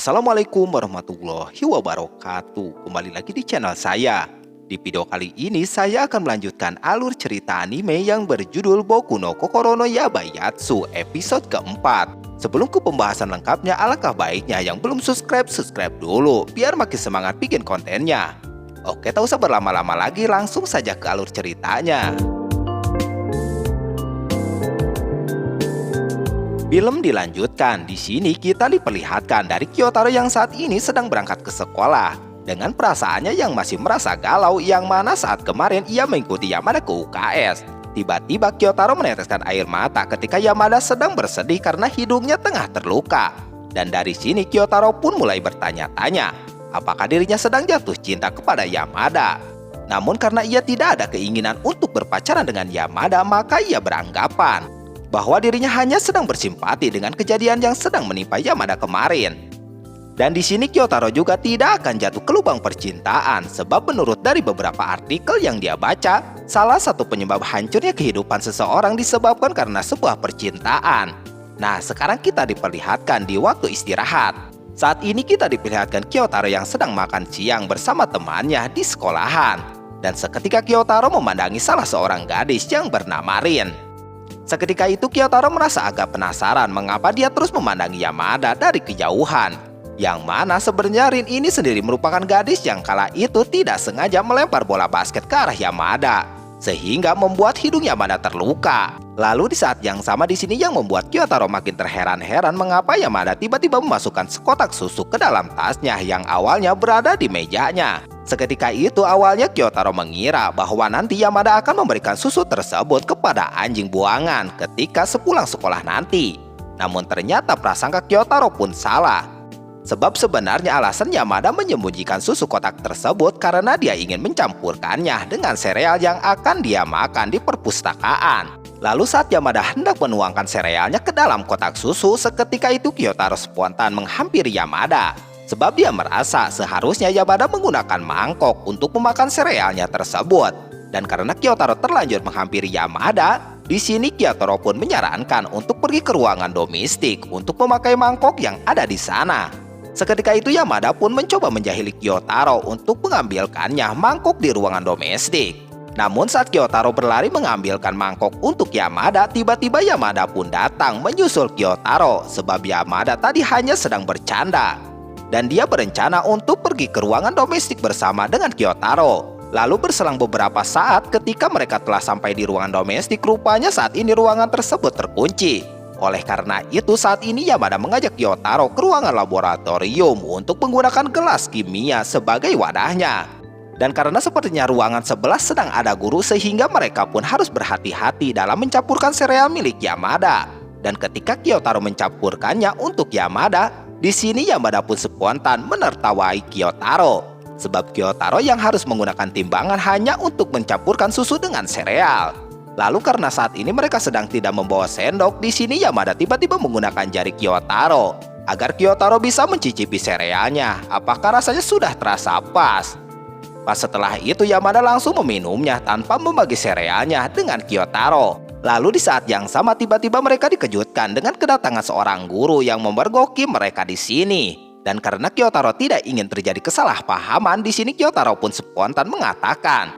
Assalamualaikum warahmatullahi wabarakatuh. Kembali lagi di channel saya. Di video kali ini saya akan melanjutkan alur cerita anime yang berjudul Boku no Kokoro no Yabayatsu episode keempat. Sebelum ke pembahasan lengkapnya, alangkah baiknya yang belum subscribe dulu biar makin semangat bikin kontennya. Oke, tak usah berlama-lama lagi, langsung saja ke alur ceritanya. Film dilanjutkan. Di sini kita diperlihatkan dari Kyotaro yang saat ini sedang berangkat ke sekolah dengan perasaannya yang masih merasa galau, yang mana saat kemarin ia mengikuti Yamada ke UKS. Tiba-tiba Kyotaro meneteskan air mata ketika Yamada sedang bersedih karena hidungnya tengah terluka. Dan dari sini Kyotaro pun mulai bertanya-tanya, apakah dirinya sedang jatuh cinta kepada Yamada. Namun karena ia tidak ada keinginan untuk berpacaran dengan Yamada, maka ia beranggapan bahwa dirinya hanya sedang bersimpati dengan kejadian yang sedang menimpa Yamada kemarin. Dan di sini Kyotaro juga tidak akan jatuh ke lubang percintaan, sebab menurut dari beberapa artikel yang dia baca, salah satu penyebab hancurnya kehidupan seseorang disebabkan karena sebuah percintaan. Nah, sekarang kita diperlihatkan di waktu istirahat. Saat ini kita diperlihatkan Kyotaro yang sedang makan siang bersama temannya di sekolahan. Dan seketika Kyotaro memandangi salah seorang gadis yang bernama Rin. Seketika itu Kyotaro merasa agak penasaran mengapa dia terus memandangi Yamada dari kejauhan. Yang mana sebenarnya Rin ini sendiri merupakan gadis yang kala itu tidak sengaja melempar bola basket ke arah Yamada, sehingga membuat hidung Yamada terluka. Lalu di saat yang sama di sini yang membuat Kyotaro makin terheran-heran mengapa Yamada tiba-tiba memasukkan sekotak susu ke dalam tasnya yang awalnya berada di mejanya. Seketika itu awalnya Kyotaro mengira bahwa nanti Yamada akan memberikan susu tersebut kepada anjing buangan ketika sepulang sekolah nanti. Namun ternyata prasangka Kyotaro pun salah. Sebab sebenarnya alasan Yamada menyembunyikan susu kotak tersebut karena dia ingin mencampurkannya dengan sereal yang akan dia makan di perpustakaan. Lalu saat Yamada hendak menuangkan serealnya ke dalam kotak susu, seketika itu Kyotaro spontan menghampiri Yamada. Sebab dia merasa seharusnya Yamada menggunakan mangkok untuk memakan serealnya tersebut. Dan karena Kyotaro terlanjur menghampiri Yamada, di sini Kyotaro pun menyarankan untuk pergi ke ruangan domestik untuk memakai mangkok yang ada di sana. Seketika itu Yamada pun mencoba menjahili Kyotaro untuk mengambilkannya mangkok di ruangan domestik. Namun saat Kyotaro berlari mengambilkan mangkok untuk Yamada, tiba-tiba Yamada pun datang menyusul Kyotaro sebab Yamada tadi hanya sedang bercanda. Dan dia berencana untuk pergi ke ruangan domestik bersama dengan Kyotaro. Lalu berselang beberapa saat ketika mereka telah sampai di ruangan domestik, rupanya saat ini ruangan tersebut terkunci. Oleh karena itu saat ini Yamada mengajak Kyotaro ke ruangan laboratorium untuk menggunakan gelas kimia sebagai wadahnya. Dan karena sepertinya ruangan sebelah sedang ada guru, sehingga mereka pun harus berhati-hati dalam mencampurkan sereal milik Yamada. Dan ketika Kyotaro mencampurkannya untuk Yamada, di sini Yamada pun spontan menertawai Kyotaro. Sebab Kyotaro yang harus menggunakan timbangan hanya untuk mencampurkan susu dengan sereal. Lalu karena saat ini mereka sedang tidak membawa sendok, di sini Yamada tiba-tiba menggunakan jari Kyotaro agar Kyotaro bisa mencicipi serealnya. Apakah rasanya sudah terasa pas? Pas setelah itu Yamada langsung meminumnya tanpa membagi serealnya dengan Kyotaro. Lalu di saat yang sama tiba-tiba mereka dikejutkan dengan kedatangan seorang guru yang memergoki mereka di sini. Dan karena Kyotaro tidak ingin terjadi kesalahpahaman, di sini Kyotaro pun spontan mengatakan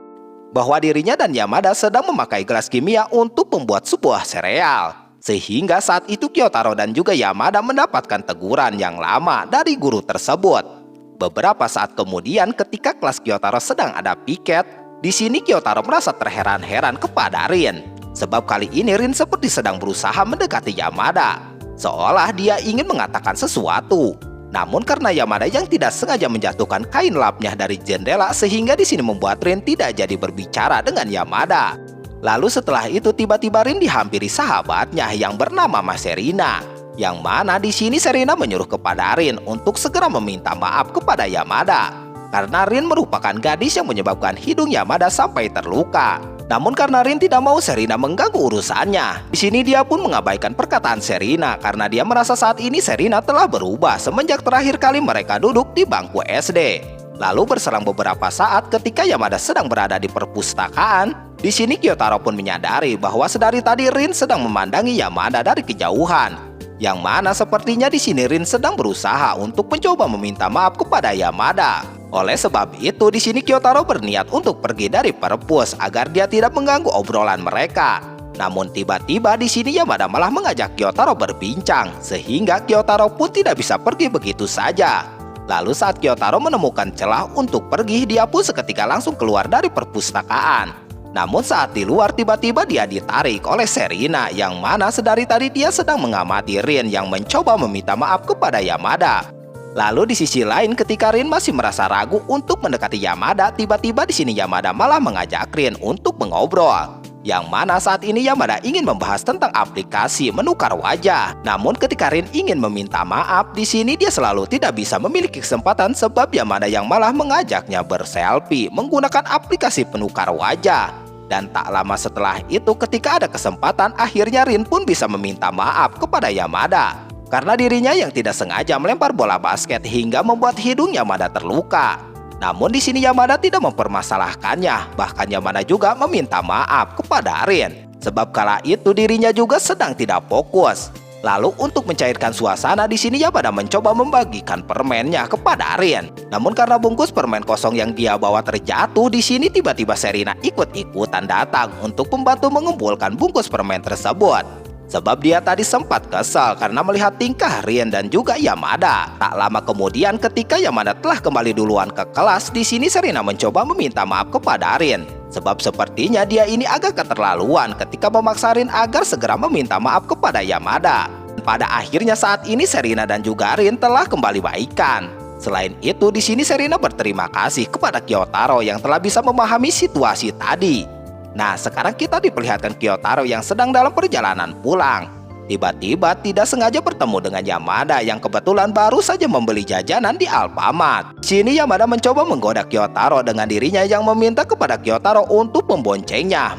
bahwa dirinya dan Yamada sedang memakai gelas kimia untuk membuat sebuah sereal. Sehingga saat itu Kyotaro dan juga Yamada mendapatkan teguran yang lama dari guru tersebut. Beberapa saat kemudian ketika kelas Kyotaro sedang ada piket, di sini Kyotaro merasa terheran-heran kepada Rin. Sebab kali ini Rin seperti sedang berusaha mendekati Yamada, seolah dia ingin mengatakan sesuatu. Namun karena Yamada yang tidak sengaja menjatuhkan kain lapnya dari jendela, sehingga di sini membuat Rin tidak jadi berbicara dengan Yamada. Lalu setelah itu tiba-tiba Rin dihampiri sahabatnya yang bernama Mas Serina. Yang mana di sini Serina menyuruh kepada Rin untuk segera meminta maaf kepada Yamada. Karena Rin merupakan gadis yang menyebabkan hidung Yamada sampai terluka. Namun karena Rin tidak mau Serina mengganggu urusannya, di sini dia pun mengabaikan perkataan Serina karena dia merasa saat ini Serina telah berubah semenjak terakhir kali mereka duduk di bangku SD. Lalu berselang beberapa saat ketika Yamada sedang berada di perpustakaan, di sini Kyotaro pun menyadari bahwa sedari tadi Rin sedang memandangi Yamada dari kejauhan. Yang mana sepertinya di sini Rin sedang berusaha untuk mencoba meminta maaf kepada Yamada. Oleh sebab itu di sini Gyotaro berniat untuk pergi dari perpus agar dia tidak mengganggu obrolan mereka. Namun tiba-tiba di sini Yamada malah mengajak Gyotaro berbincang sehingga Gyotaro pun tidak bisa pergi begitu saja. Lalu saat Gyotaro menemukan celah untuk pergi, dia pun seketika langsung keluar dari perpustakaan. Namun saat di luar tiba-tiba dia ditarik oleh Serena yang mana sedari tadi dia sedang mengamati Rin yang mencoba meminta maaf kepada Yamada. Lalu di sisi lain ketika Rin masih merasa ragu untuk mendekati Yamada, tiba-tiba di sini Yamada malah mengajak Rin untuk mengobrol. Yang mana saat ini Yamada ingin membahas tentang aplikasi menukar wajah. Namun ketika Rin ingin meminta maaf, di sini dia selalu tidak bisa memiliki kesempatan sebab Yamada yang malah mengajaknya berselfie menggunakan aplikasi penukar wajah. Dan tak lama setelah itu ketika ada kesempatan akhirnya Rin pun bisa meminta maaf kepada Yamada. Karena dirinya yang tidak sengaja melempar bola basket hingga membuat hidung Yamada terluka. Namun di sini Yamada tidak mempermasalahkannya, bahkan Yamada juga meminta maaf kepada Rin. Sebab kala itu dirinya juga sedang tidak fokus. Lalu untuk mencairkan suasana di sini Yamada mencoba membagikan permennya kepada Rin. Namun karena bungkus permen kosong yang dia bawa terjatuh, di sini tiba-tiba Serena ikut-ikutan datang untuk membantu mengumpulkan bungkus permen tersebut. Sebab dia tadi sempat kesal karena melihat tingkah Rin dan juga Yamada. Tak lama kemudian ketika Yamada telah kembali duluan ke kelas, di sini Serena mencoba meminta maaf kepada Rin. Sebab sepertinya dia ini agak keterlaluan ketika memaksa Rin agar segera meminta maaf kepada Yamada. Pada akhirnya saat ini Serena dan juga Rin telah kembali baikan. Selain itu di sini Serena berterima kasih kepada Gyotaro yang telah bisa memahami situasi tadi. Nah, sekarang kita diperlihatkan Gyotaro yang sedang dalam perjalanan pulang. Tiba-tiba tidak sengaja bertemu dengan Yamada yang kebetulan baru saja membeli jajanan di Alfamart. Sini Yamada mencoba menggoda Gyotaro dengan dirinya yang meminta kepada Gyotaro untuk memboncengnya.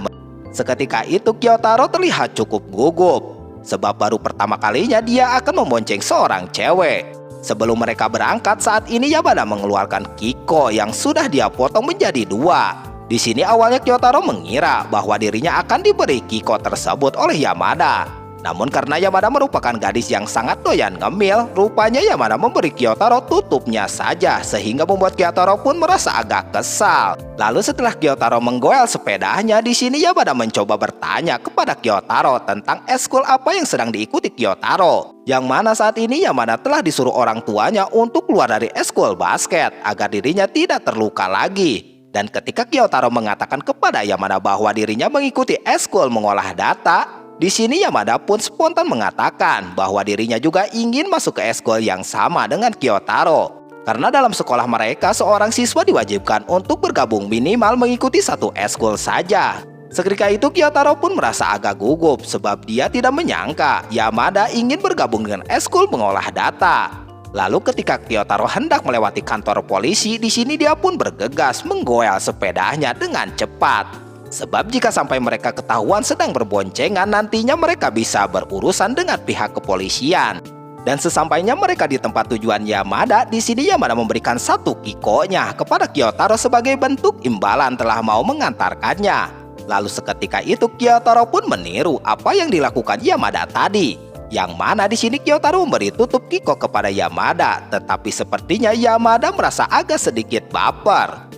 Seketika itu Gyotaro terlihat cukup gugup, sebab baru pertama kalinya dia akan membonceng seorang cewek. Sebelum mereka berangkat, saat ini Yamada mengeluarkan Kiko yang sudah dia potong menjadi dua. Di sini awalnya Gyotaro mengira bahwa dirinya akan diberi Kiko tersebut oleh Yamada. Namun karena Yamada merupakan gadis yang sangat doyan ngemil, rupanya Yamada memberi Gyotaro tutupnya saja sehingga membuat Gyotaro pun merasa agak kesal. Lalu setelah Gyotaro menggoel sepedanya, di sini Yamada mencoba bertanya kepada Gyotaro tentang eskul apa yang sedang diikuti Gyotaro. Yang mana saat ini Yamada telah disuruh orang tuanya untuk keluar dari eskul basket agar dirinya tidak terluka lagi. Dan ketika Gyotaro mengatakan kepada Yamada bahwa dirinya mengikuti eskul mengolah data, di sini Yamada pun spontan mengatakan bahwa dirinya juga ingin masuk ke eskul yang sama dengan Gyotaro. Karena dalam sekolah mereka seorang siswa diwajibkan untuk bergabung minimal mengikuti satu eskul saja. Seketika itu Gyotaro pun merasa agak gugup sebab dia tidak menyangka Yamada ingin bergabung dengan eskul mengolah data. Lalu ketika Gyotaro hendak melewati kantor polisi, di sini dia pun bergegas menggoel sepedanya dengan cepat. Sebab jika sampai mereka ketahuan sedang berboncengan, nantinya mereka bisa berurusan dengan pihak kepolisian. Dan sesampainya mereka di tempat tujuan Yamada, di sini Yamada memberikan satu Kikonya kepada Gyotaro sebagai bentuk imbalan telah mau mengantarkannya. Lalu seketika itu Gyotaro pun meniru apa yang dilakukan Yamada tadi. Yang mana di sini Gyotaro memberi tutup Kiko kepada Yamada, tetapi sepertinya Yamada merasa agak sedikit baper.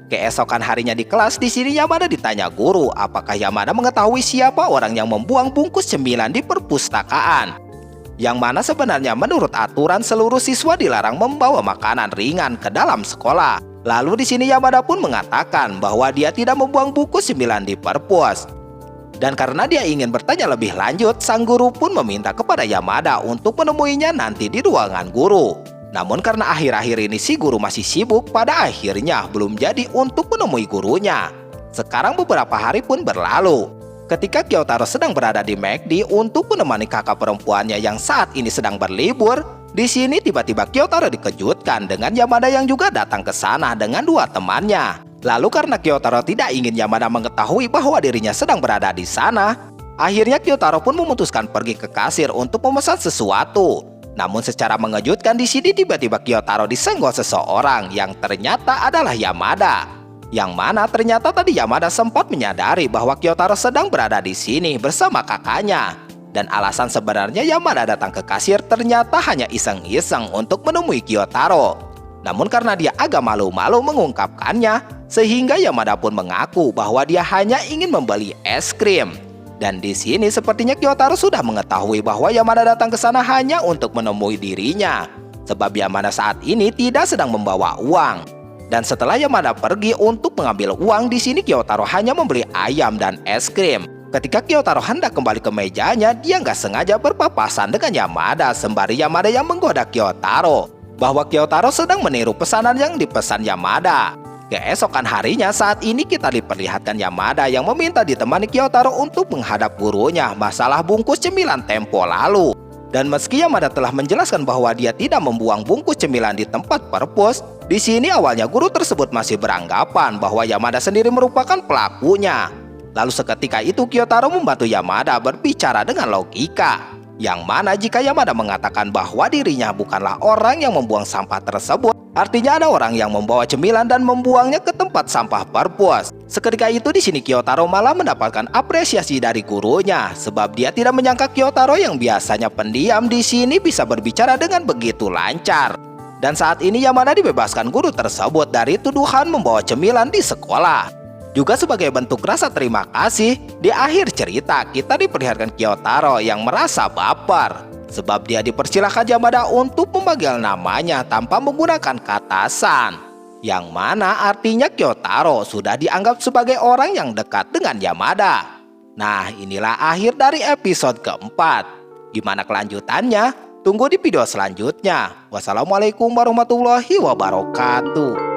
Keesokan harinya di kelas, di sini Yamada ditanya guru apakah Yamada mengetahui siapa orang yang membuang bungkus cemilan di perpustakaan. Yang mana sebenarnya menurut aturan seluruh siswa dilarang membawa makanan ringan ke dalam sekolah. Lalu di sini Yamada pun mengatakan bahwa dia tidak membuang bungkus cemilan di perpus. Dan karena dia ingin bertanya lebih lanjut, sang guru pun meminta kepada Yamada untuk menemuinya nanti di ruangan guru. Namun karena akhir-akhir ini si guru masih sibuk, pada akhirnya belum jadi untuk menemui gurunya. Sekarang beberapa hari pun berlalu. Ketika Gyotaro sedang berada di McD untuk menemani kakak perempuannya yang saat ini sedang berlibur, di sini tiba-tiba Gyotaro dikejutkan dengan Yamada yang juga datang ke sana dengan dua temannya. Lalu karena Gyotaro tidak ingin Yamada mengetahui bahwa dirinya sedang berada di sana, akhirnya Gyotaro pun memutuskan pergi ke kasir untuk memesan sesuatu. Namun secara mengejutkan di sini tiba-tiba Gyotaro disenggol seseorang yang ternyata adalah Yamada. Yang mana ternyata tadi Yamada sempat menyadari bahwa Gyotaro sedang berada di sini bersama kakaknya. Dan alasan sebenarnya Yamada datang ke kasir ternyata hanya iseng-iseng untuk menemui Gyotaro. Namun karena dia agak malu-malu mengungkapkannya, sehingga Yamada pun mengaku bahwa dia hanya ingin membeli es krim. Dan di sini sepertinya Gyotaro sudah mengetahui bahwa Yamada datang ke sana hanya untuk menemui dirinya. Sebab Yamada saat ini tidak sedang membawa uang. Dan setelah Yamada pergi untuk mengambil uang, di sini Gyotaro hanya membeli ayam dan es krim. Ketika Gyotaro hendak kembali ke mejanya, dia nggak sengaja berpapasan dengan Yamada, sembari Yamada yang menggoda Gyotaro bahwa Gyotaro sedang meniru pesanan yang dipesan Yamada. Keesokan harinya, saat ini kita diperlihatkan Yamada yang meminta ditemani Gyotaro untuk menghadap gurunya masalah bungkus cemilan tempo lalu. Dan meski Yamada telah menjelaskan bahwa dia tidak membuang bungkus cemilan di tempat perpus, di sini awalnya guru tersebut masih beranggapan bahwa Yamada sendiri merupakan pelakunya. Lalu seketika itu Gyotaro membantu Yamada berbicara dengan logika. Yang mana jika Yamada mengatakan bahwa dirinya bukanlah orang yang membuang sampah tersebut, artinya ada orang yang membawa cemilan dan membuangnya ke tempat sampah perpus. Seketika itu di sini Gyotaro malah mendapatkan apresiasi dari gurunya, sebab dia tidak menyangka Gyotaro yang biasanya pendiam di sini bisa berbicara dengan begitu lancar. Dan saat ini Yamada dibebaskan guru tersebut dari tuduhan membawa cemilan di sekolah. Juga sebagai bentuk rasa terima kasih, di akhir cerita kita diperlihatkan Gyotaro yang merasa baper. Sebab dia dipersilahkan Yamada untuk memanggil namanya tanpa menggunakan kata san. Yang mana artinya Gyotaro sudah dianggap sebagai orang yang dekat dengan Yamada. Nah, inilah akhir dari episode keempat. Gimana kelanjutannya? Tunggu di video selanjutnya. Wassalamualaikum warahmatullahi wabarakatuh.